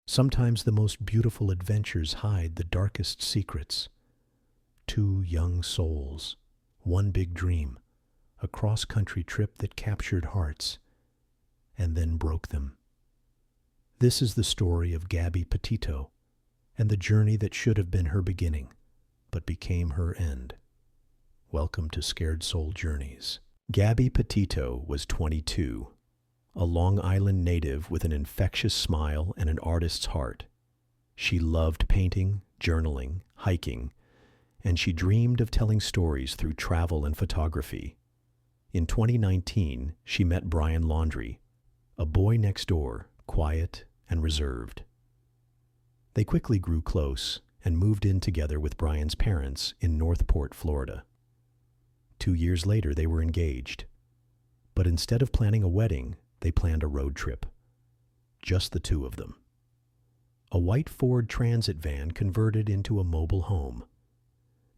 Sometimes the most beautiful adventures hide the darkest secrets. Two young souls, one big dream, a cross-country trip that captured hearts and then broke them. This is the story of Gabby Petito and the journey that should have been her beginning, but became her end. Welcome to Scared Soul Journeys. Gabby Petito was 22, a Long Island native with an infectious smile and an artist's heart. She loved painting, journaling, hiking, and she dreamed of telling stories through travel and photography. In 2019, she met Brian Laundrie, a boy next door, quiet and reserved. They quickly grew close and moved in together with Brian's parents in Northport, Florida. 2 years later, they were engaged. But instead of planning a wedding, they planned a road trip. Just the two of them. A white Ford Transit van converted into a mobile home.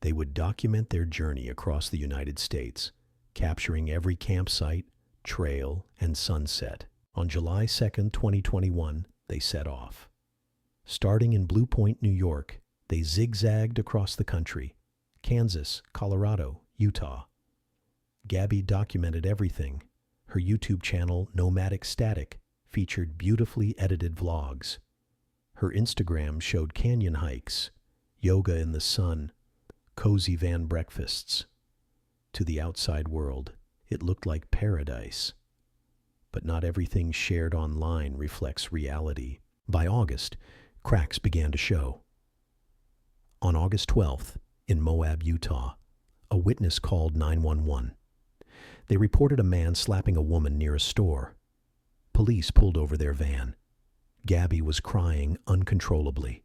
They would document their journey across the United States, capturing every campsite, trail, and sunset. On July 2nd, 2021, they set off. Starting in Blue Point, New York, they zigzagged across the country: Kansas, Colorado, Utah. Gabby documented everything. Her YouTube channel, Nomadic Static, featured beautifully edited vlogs. Her Instagram showed canyon hikes, yoga in the sun, cozy van breakfasts. To the outside world, it looked like paradise. But not everything shared online reflects reality. By August, cracks began to show. On August 12th, in Moab, Utah, a witness called 911. They reported a man slapping a woman near a store. Police pulled over their van. Gabby was crying uncontrollably.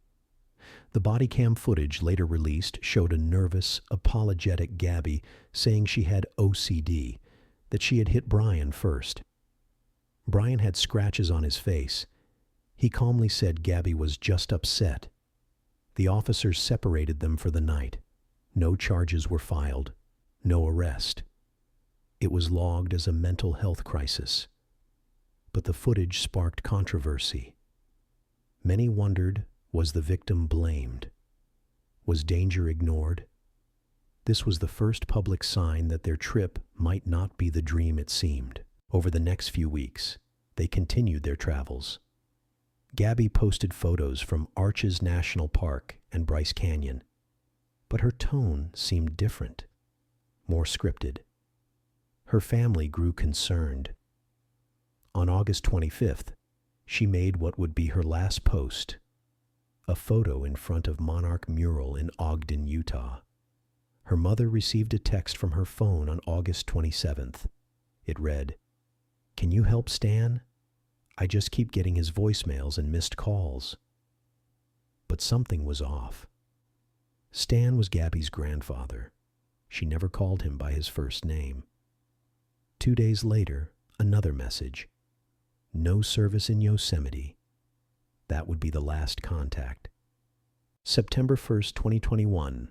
The body cam footage later released showed a nervous, apologetic Gabby saying she had OCD, that she had hit Brian first. Brian had scratches on his face. He calmly said Gabby was just upset. The officers separated them for the night. No charges were filed. No arrest. It was logged as a mental health crisis. But the footage sparked controversy. Many wondered, was the victim blamed? Was danger ignored? This was the first public sign that their trip might not be the dream it seemed. Over the next few weeks, they continued their travels. Gabby posted photos from Arches National Park and Bryce Canyon, but her tone seemed different, more scripted. Her family grew concerned. On August 25th, she made what would be her last post, a photo in front of Monarch Mural in Ogden, Utah. Her mother received a text from her phone on August 27th. It read, "Can you help Stan? I just keep getting his voicemails and missed calls." But something was off. Stan was Gabby's grandfather. She never called him by his first name. 2 days later, another message. No service in Yosemite. That would be the last contact. September 1st, 2021,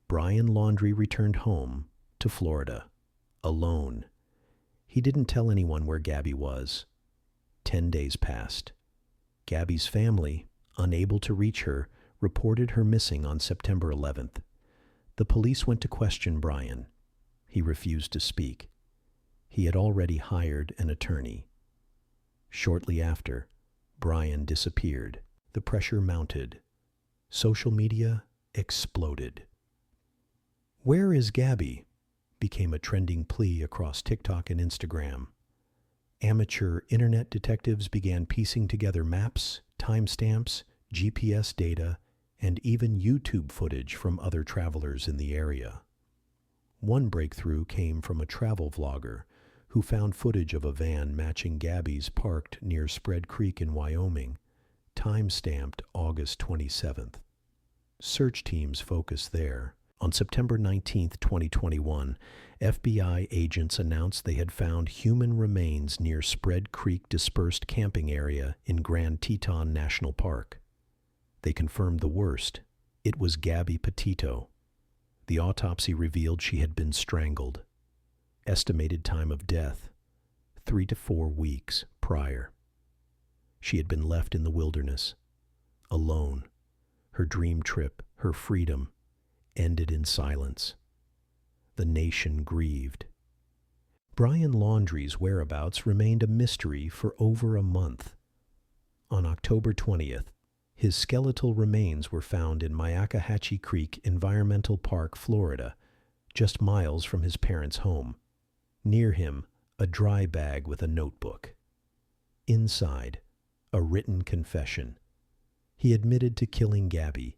Brian Laundrie returned home to Florida, alone. He didn't tell anyone where Gabby was. 10 days passed. Gabby's family, unable to reach her, reported her missing on September 11th. The police went to question Brian. He refused to speak. He had already hired an attorney. Shortly after, Brian disappeared. The pressure mounted. Social media exploded. "Where is Gabby?" became a trending plea across TikTok and Instagram. Amateur internet detectives began piecing together maps, timestamps, GPS data, and even YouTube footage from other travelers in the area. One breakthrough came from a travel vlogger who found footage of a van matching Gabby's parked near Spread Creek in Wyoming, time-stamped August 27th. Search teams focused there. On September 19th, 2021, FBI agents announced they had found human remains near Spread Creek dispersed camping area in Grand Teton National Park. They confirmed the worst. It was Gabby Petito. The autopsy revealed she had been strangled. Estimated time of death, 3 to 4 weeks prior. She had been left in the wilderness, alone. Her dream trip, her freedom, ended in silence. The nation grieved. Brian Laundrie's whereabouts remained a mystery for over a month. On October 20th, his skeletal remains were found in Myakkahatchee Creek Environmental Park, Florida, just miles from his parents' home. Near him, a dry bag with a notebook. Inside, a written confession. He admitted to killing Gabby,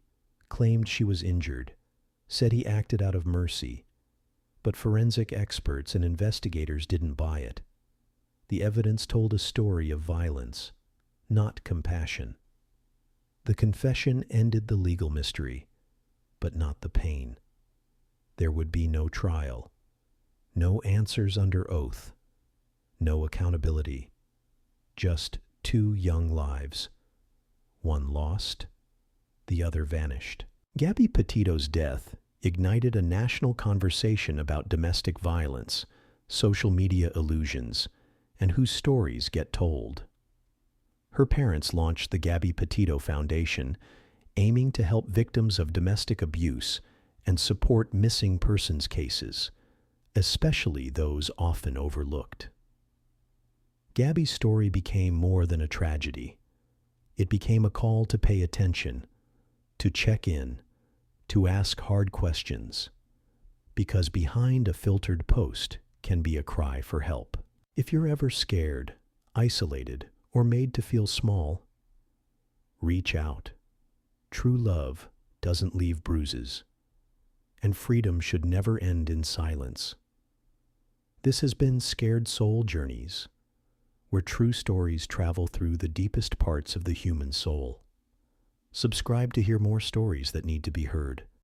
claimed she was injured, said he acted out of mercy. But forensic experts and investigators didn't buy it. The evidence told a story of violence, not compassion. The confession ended the legal mystery, but not the pain. There would be no trial, no answers under oath, no accountability, just two young lives. One lost, the other vanished. Gabby Petito's death ignited a national conversation about domestic violence, social media illusions, and whose stories get told. Her parents launched the Gabby Petito Foundation, aiming to help victims of domestic abuse and support missing persons cases, especially those often overlooked. Gabby's story became more than a tragedy. It became a call to pay attention, to check in, to ask hard questions, because behind a filtered post can be a cry for help. If you're ever scared, isolated, or made to feel small, reach out. True love doesn't leave bruises, and freedom should never end in silence. This has been Scared Soul Journeys, where true stories travel through the deepest parts of the human soul. Subscribe to hear more stories that need to be heard.